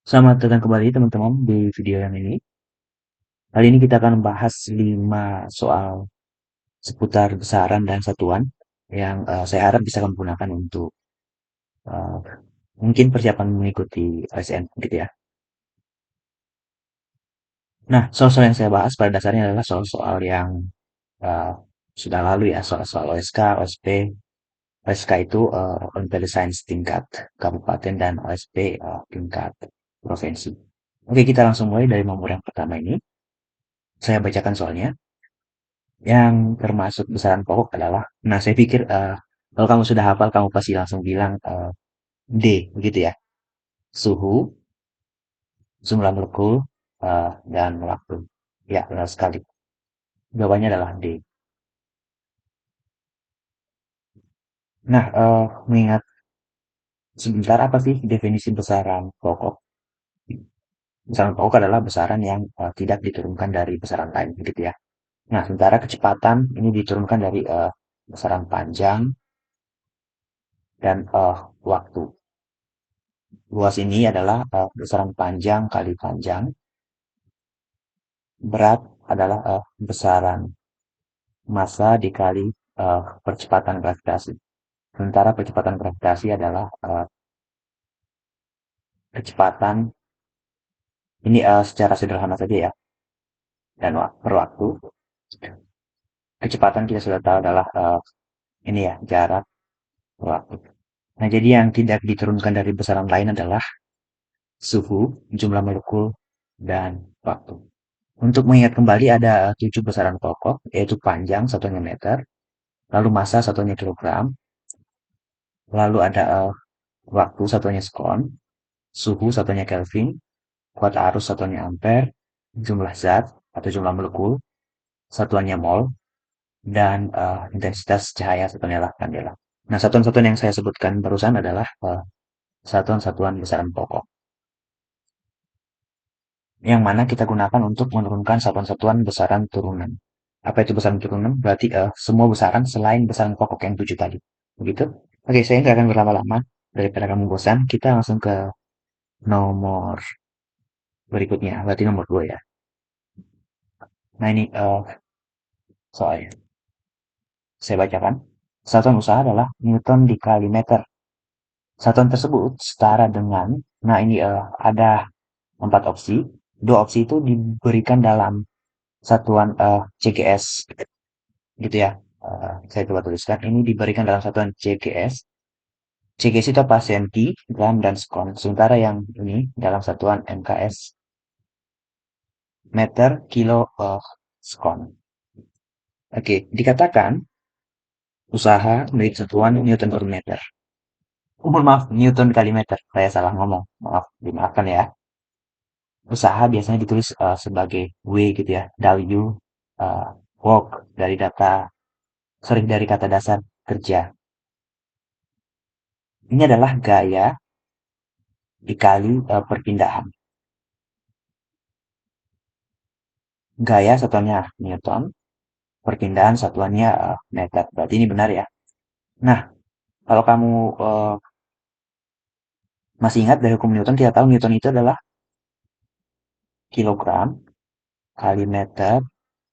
Selamat datang kembali teman-teman di video yang ini. Kali ini kita akan membahas 5 soal seputar besaran dan satuan yang saya harap bisa kamu gunakan untuk eh, mungkin persiapan mengikuti ASN gitu ya. Nah, soal-soal yang saya bahas pada dasarnya adalah soal-soal yang eh, sudah lalu ya, soal-soal OSK, OSP. OSK itu Olimpiade Sains tingkat kabupaten dan OSP tingkat provinsi. Oke, kita langsung mulai dari nomor yang pertama ini. Saya bacakan soalnya. Yang termasuk besaran pokok adalah, nah saya pikir kalau kamu sudah hafal, kamu pasti langsung bilang D, begitu ya. Suhu, jumlah molekul, dan waktu. Ya, benar sekali. Jawabannya adalah D. Nah, mengingat sebentar apa sih definisi besaran pokok? Besaran pokok adalah besaran yang tidak diturunkan dari besaran lain, begitu ya. Nah, sementara kecepatan ini diturunkan dari besaran panjang dan waktu. Luas ini adalah besaran panjang kali panjang. Berat adalah besaran massa dikali percepatan gravitasi. Sementara percepatan gravitasi adalah kecepatan, ini secara sederhana saja ya, dan per waktu. Kecepatan kita sudah tahu adalah ini ya, jarak per waktu. Nah, jadi yang tidak diturunkan dari besaran lain adalah suhu, jumlah molekul, dan waktu. Untuk mengingat kembali ada 7 besaran pokok, yaitu panjang satunya meter, lalu massa satunya kilogram, lalu ada waktu satunya sekon, suhu satunya Kelvin, kuat arus satunya ampere, jumlah zat atau jumlah molekul satuannya mol, dan intensitas cahaya satunya lah kandela. Nah, satuan-satuan yang saya sebutkan barusan adalah satuan-satuan besaran pokok yang mana kita gunakan untuk menurunkan satuan-satuan besaran turunan. Apa itu besaran turunan? Berarti semua besaran selain besaran pokok yang 7 tadi. Begitu? Oke, saya nggak akan berlama-lama daripada kamu bosan. Kita langsung ke nomor berikutnya, berarti nomor 2 ya. Nah, ini soalnya. Saya bacakan. Satuan usaha adalah Newton dikali meter. Satuan tersebut setara dengan, nah ini ada 4 opsi. Dua opsi itu diberikan dalam satuan CGS, gitu ya. Saya coba tuliskan. Ini diberikan dalam satuan CGS. CGS itu apa? Senti, gram, dan skon. Sementara yang ini dalam satuan MKS, meter, kilo, skon. Oke, dikatakan usaha milik satuan Newton per meter. Mohon maaf, Newton kali meter. Saya salah ngomong. Maaf, dimaafkan ya. Usaha biasanya ditulis sebagai W gitu ya. W, uh, work dari data, sorry, dari kata dasar kerja. Ini adalah gaya dikali perpindahan. Gaya satuannya Newton, perpindahan satuannya meter. Berarti ini benar ya. Nah, kalau kamu masih ingat dari hukum Newton, kita tahu Newton itu adalah kilogram kali meter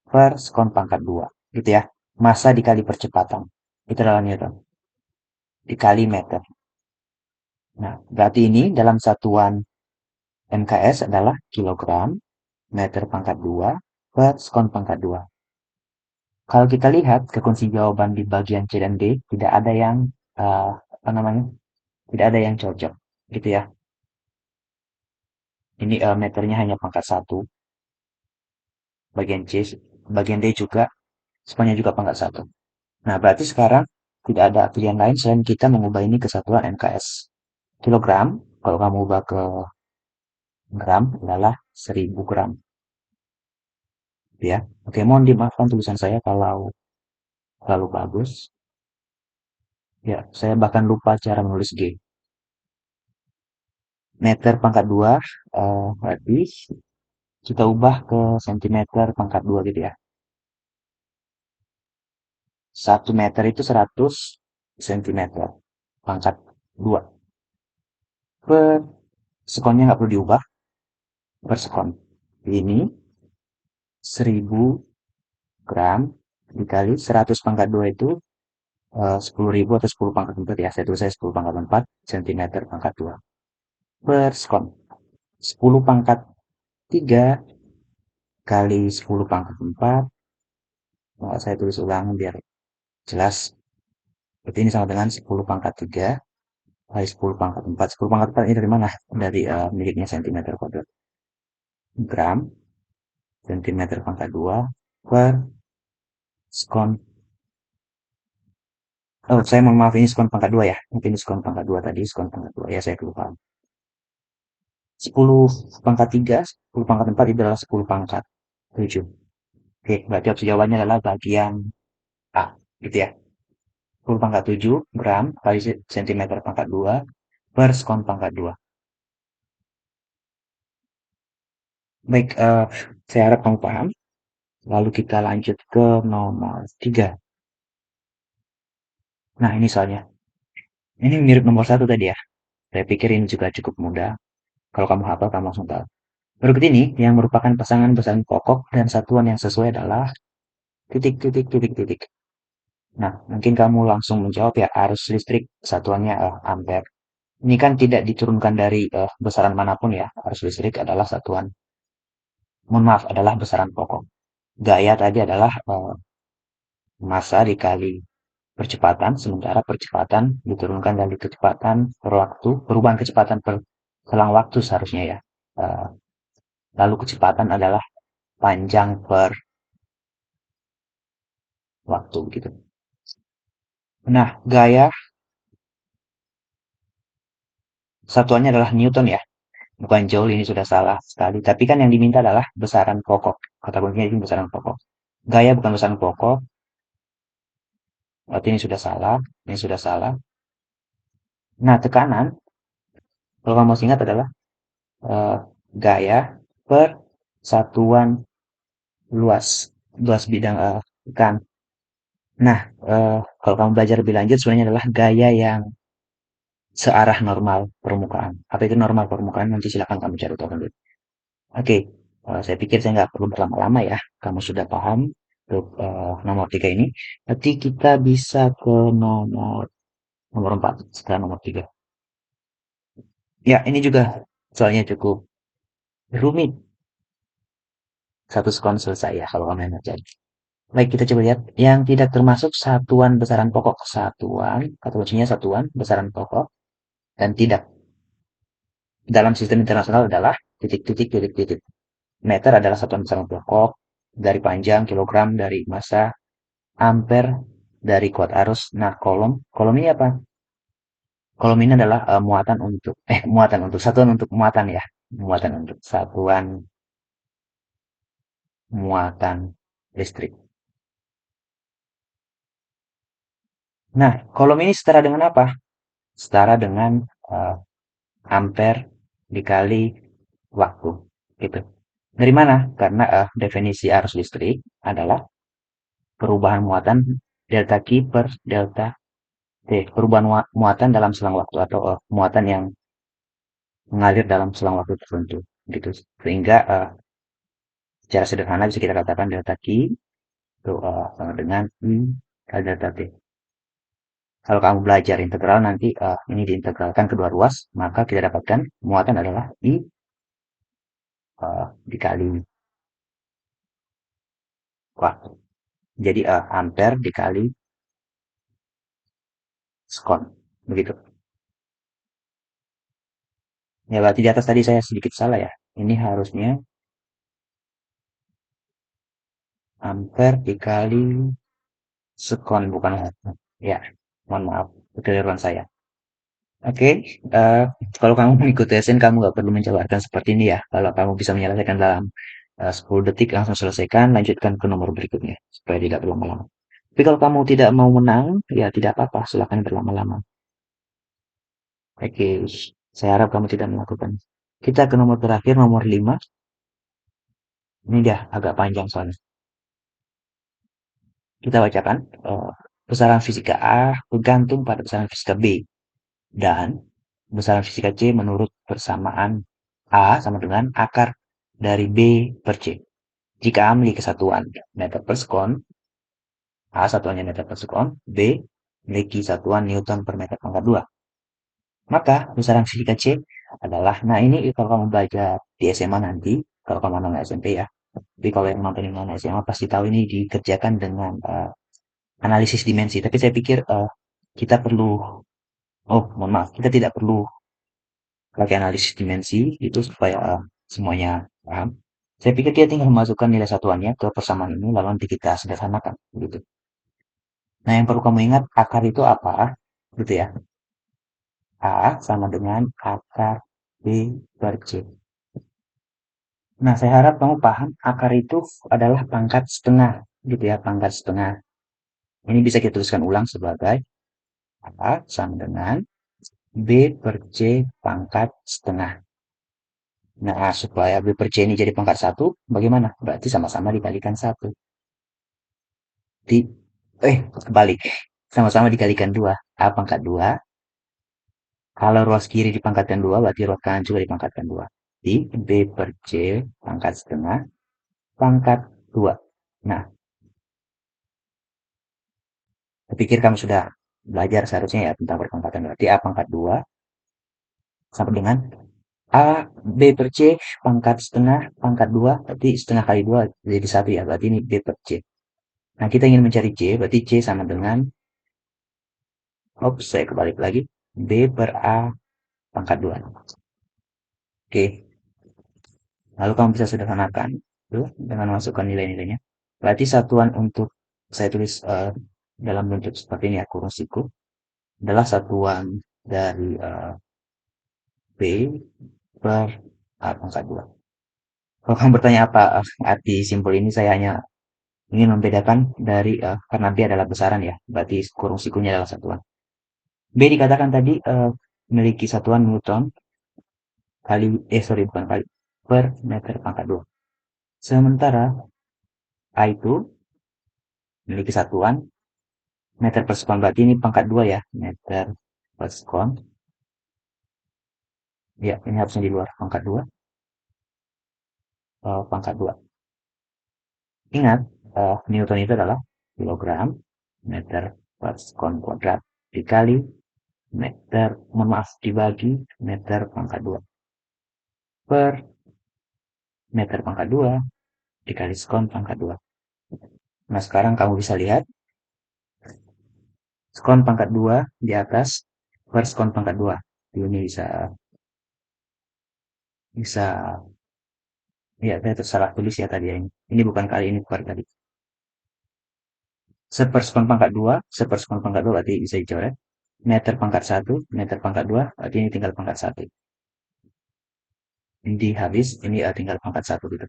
per sekon pangkat 2. Gitu ya. Massa dikali percepatan. Itu adalah Newton. Dikali meter. Nah, berarti ini dalam satuan MKS adalah kilogram meter pangkat 2 per sekon pangkat 2. Kalau kita lihat ke kunci jawaban di bagian C dan D, tidak ada yang apa namanya? Tidak ada yang cocok, gitu ya. Ini meternya hanya pangkat 1, bagian C, bagian D juga, semuanya juga pangkat 1. Nah, berarti sekarang tidak ada pilihan lain selain kita mengubah ini ke satuan MKS. Kilogram, kalau kamu ubah ke gram adalah 1000 gram. Ya, oke, mohon dimaafkan tulisan saya kalau terlalu bagus. Ya, saya bahkan lupa cara menulis G. Meter pangkat 2, berarti kita ubah ke sentimeter pangkat 2 gitu ya. 1 meter itu 100 sentimeter pangkat 2 per Sekonnya nggak perlu diubah per sekon. Ini 1000 gram dikali 100 pangkat 2 itu 10.000 atau 10 pangkat 4 ya. Saya tulis saya 10 pangkat 4 centimeter pangkat 2 per sekon. 10 pangkat 3 kali 10 pangkat 4. Saya tulis ulang biar jelas. Berarti ini sama dengan 10 pangkat 3 kali 10 pangkat 4. 10 pangkat 4 ini dari mana? Dari miliknya centimeter kuadrat. Gram centimeter pangkat 2 per sekon. Oh, saya mohon maaf ini skon pangkat 2 ya. Mungkin skon pangkat 2 tadi, skon pangkat 2. Ya, saya kelupaan. 10 pangkat 3, 10 pangkat 4 itu adalah 10 pangkat 7. Oke, berarti opsi jawabannya adalah bagian A. Gitu ya. 10 pangkat 7 gram kali centimeter pangkat 2 per skon pangkat 2. Baik, saya harap kamu paham. Lalu kita lanjut ke nomor 3. Nah, ini soalnya. Ini mirip nomor 1 tadi ya. Saya pikir ini juga cukup mudah. Kalau kamu hafal, kamu langsung tahu. Berikut ini yang merupakan pasangan besaran pokok dan satuan yang sesuai adalah titik titik titik titik. Nah, mungkin kamu langsung menjawab ya arus listrik satuannya ampere. Ini kan tidak diturunkan dari besaran manapun ya. Arus listrik adalah satuan, mohon maaf, adalah besaran pokok. Gaya tadi adalah massa dikali percepatan, sementara percepatan diturunkan dari kecepatan per waktu, perubahan kecepatan per selang waktu seharusnya ya. Eh, Lalu kecepatan adalah panjang per waktu gitu. Nah, gaya satuannya adalah Newton ya, bukan Joule, ini sudah salah sekali. Tapi kan yang diminta adalah besaran pokok. Kata kuncinya ini besaran pokok. Gaya bukan besaran pokok, berarti ini sudah salah, ini sudah salah. Nah, tekanan, kalau kamu masih ingat adalah eh, gaya per satuan luas, luas bidang tekan. Nah, kalau kamu belajar lebih lanjut sebenarnya adalah gaya yang searah normal permukaan. Apa itu normal permukaan? Nanti silakan kamu cari tahu sendiri. Oke, saya pikir saya nggak perlu berlama-lama ya. Kamu sudah paham untuk nomor 3 ini. Nanti kita bisa ke nomor nomor 4 setelah nomor 3. Ya, ini juga soalnya cukup rumit. Satu skon selesai ya kalau kamu yang ngerjain. Baik, kita coba lihat yang tidak termasuk satuan besaran pokok. Satuan, kata kuncinya satuan besaran pokok dan tidak. Dalam sistem internasional adalah titik titik titik titik. Meter adalah satuan besaran pokok, dari panjang, kilogram, dari massa, ampere dari kuat arus. Nah, kolom ini apa? Kolom ini adalah muatan untuk satuan untuk muatan ya, muatan untuk satuan muatan listrik. Nah, kolom ini setara dengan apa? Setara dengan eh, ampere dikali waktu, gitu. Dari mana? Karena definisi arus listrik adalah perubahan muatan delta Q per delta T. Perubahan muatan dalam selang waktu atau muatan yang mengalir dalam selang waktu tertentu gitu sehingga secara sederhana bisa kita katakan delta Q itu sama dengan I kali delta T. Kalau kamu belajar integral nanti ini diintegralkan kedua ruas maka kita dapatkan muatan adalah I dikali waktu. Jadi ampere dikali skon begitu. Ya berarti di atas tadi saya sedikit salah ya. Ini harusnya ampere dikali sekon bukan watt. Ya, mohon maaf kekeliruan saya. Oke, kalau kamu mengikuti SN kamu nggak perlu menjabarkan seperti ini ya. Kalau kamu bisa menyelesaikan dalam 10 detik langsung selesaikan, lanjutkan ke nomor berikutnya supaya tidak berlama-lama. Tapi kalau kamu tidak mau menang, ya tidak apa-apa, silakan berlama-lama. Oke, saya harap kamu tidak melakukan. Kita ke nomor terakhir, nomor 5. Ini dia agak panjang soalnya. Kita bacakan. Besaran fisika A bergantung pada besaran fisika B dan besaran fisika C menurut persamaan A sama dengan akar dari B per C. Jika A memiliki kesatuan meter per sekon, A satuannya meter per sekon, B memiliki satuan Newton per meter pangkat 2. Maka besaran fisika C adalah, nah ini kalau kamu belajar di SMA nanti, kalau kamu nonton SMP ya, tapi kalau yang nonton yang SMA pasti tahu ini dikerjakan dengan analisis dimensi. Tapi saya pikir kita perlu, oh mohon maaf, kita tidak perlu pakai analisis dimensi itu supaya semuanya paham. Saya pikir dia tinggal memasukkan nilai satuannya ke persamaan ini lalu nanti kita sederhanakan gitu. Nah, yang perlu kamu ingat akar itu apa? Gitu ya. A sama dengan akar B per C. Nah, saya harap kamu paham akar itu adalah pangkat setengah gitu ya, pangkat setengah. Ini bisa kita tuliskan ulang sebagai A sama dengan B per C pangkat setengah. Nah, supaya B per C ini jadi pangkat satu, bagaimana? Berarti sama-sama dikalikan satu. Di, Kebalik. Sama-sama dikalikan dua. A pangkat dua. Kalau ruas kiri dipangkatkan dua, berarti ruas kanan juga dipangkatkan dua. Di B per C pangkat setengah pangkat dua. Nah, saya pikir kamu sudah belajar seharusnya ya tentang perpangkatan. Berarti A pangkat dua sama dengan A B per C pangkat setengah pangkat dua. Berarti setengah kali dua jadi satu ya. Berarti ini B per C. Nah, kita ingin mencari C, berarti C sama dengan, saya kebalik lagi, B per A pangkat 2. Oke, lalu kamu bisa sederhanakan tuh, dengan masukkan nilai-nilainya. Berarti satuan untuk, saya tulis dalam bentuk seperti ini ya, kurung siku, adalah satuan dari B per A pangkat 2. Kalau kamu bertanya apa arti simbol ini, saya hanya ingin membedakan dari, karena B adalah besaran ya, berarti kurung sikunya adalah satuan. B dikatakan tadi memiliki satuan Newton kali, sorry bukan kali, per meter pangkat 2. Sementara A itu memiliki satuan meter per sekon, berarti ini pangkat 2 ya, meter per sekon. Ya, ini harusnya di luar pangkat 2, pangkat 2. Ingat, Newton itu adalah kilogram meter per sekon kuadrat dikali meter, mohon maaf, dibagi meter pangkat 2 per meter pangkat 2 dikali sekon pangkat 2. Nah, sekarang kamu bisa lihat sekon pangkat 2 di atas per sekon pangkat 2. Ini bisa ya, saya salah tulis ya tadi ya ini. Ini bukan kali, ini bukan kali. Sepersekon pangkat 2, sepersekon pangkat 2 berarti bisa dicoret. Meter pangkat 1, meter pangkat 2, berarti ini tinggal pangkat 1. Ini habis, ini tinggal pangkat 1 gitu.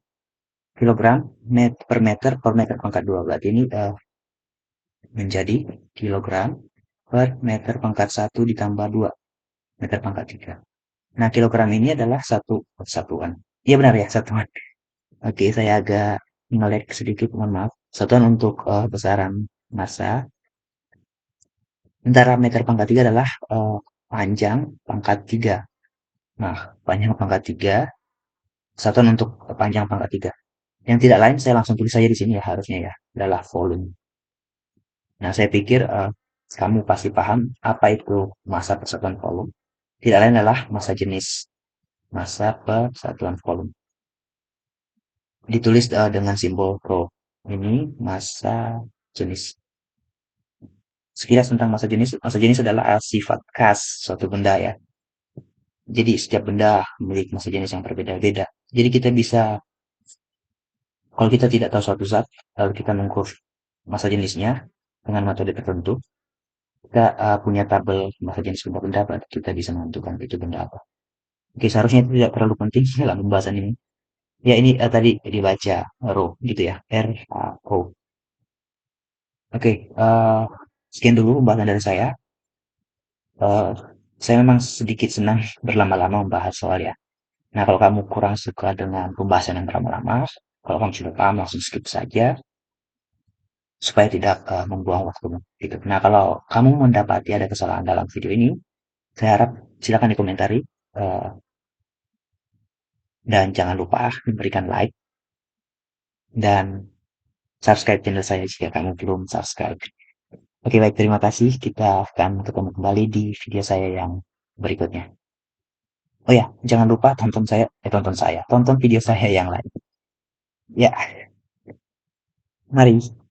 Kilogram per meter pangkat 2, berarti ini menjadi kilogram per meter pangkat 1 ditambah 2, meter pangkat 3. Nah, kilogram ini adalah satuan. Iya benar ya, satuan. Oke, saya agak ngelek sedikit, mohon maaf. Satuan untuk besaran massa. Sementara meter pangkat 3 adalah panjang pangkat 3. Nah, panjang pangkat 3, satuan untuk panjang pangkat 3. Yang tidak lain saya langsung tulis saja di sini ya harusnya ya, adalah volume. Nah, saya pikir kamu pasti paham apa itu massa per satuan volume. Tidak lain adalah massa jenis. Massa per satuan volume. Ditulis dengan simbol rho. Ini massa jenis. Sekilas tentang massa jenis adalah sifat khas suatu benda ya. Jadi setiap benda memiliki massa jenis yang berbeda-beda. Jadi kita bisa, kalau kita tidak tahu suatu zat, lalu kita mengukur massa jenisnya dengan metode tertentu, kita punya tabel massa jenis benda-benda, berarti kita bisa menentukan itu benda apa. Oke, seharusnya itu tidak terlalu penting dalam pembahasan ini. Ya ini tadi dibaca rho gitu ya, R-A-O. Oke, sekian dulu pembahasan dari saya. Eh, saya memang sedikit senang berlama-lama membahas soal ya. Nah, kalau kamu kurang suka dengan pembahasan yang berlama-lama, kalau kamu sudah paham langsung skip saja supaya tidak membuang waktu gitu. Nah, kalau kamu mendapati ada kesalahan dalam video ini, Saya harap silakan dikomentari, eh, dan jangan lupa memberikan like dan subscribe channel saya jika kamu belum subscribe. Oke, baik, terima kasih. Kita akan ketemu kembali di video saya yang berikutnya. Oh ya, jangan lupa tonton video saya yang lain. Ya, mari.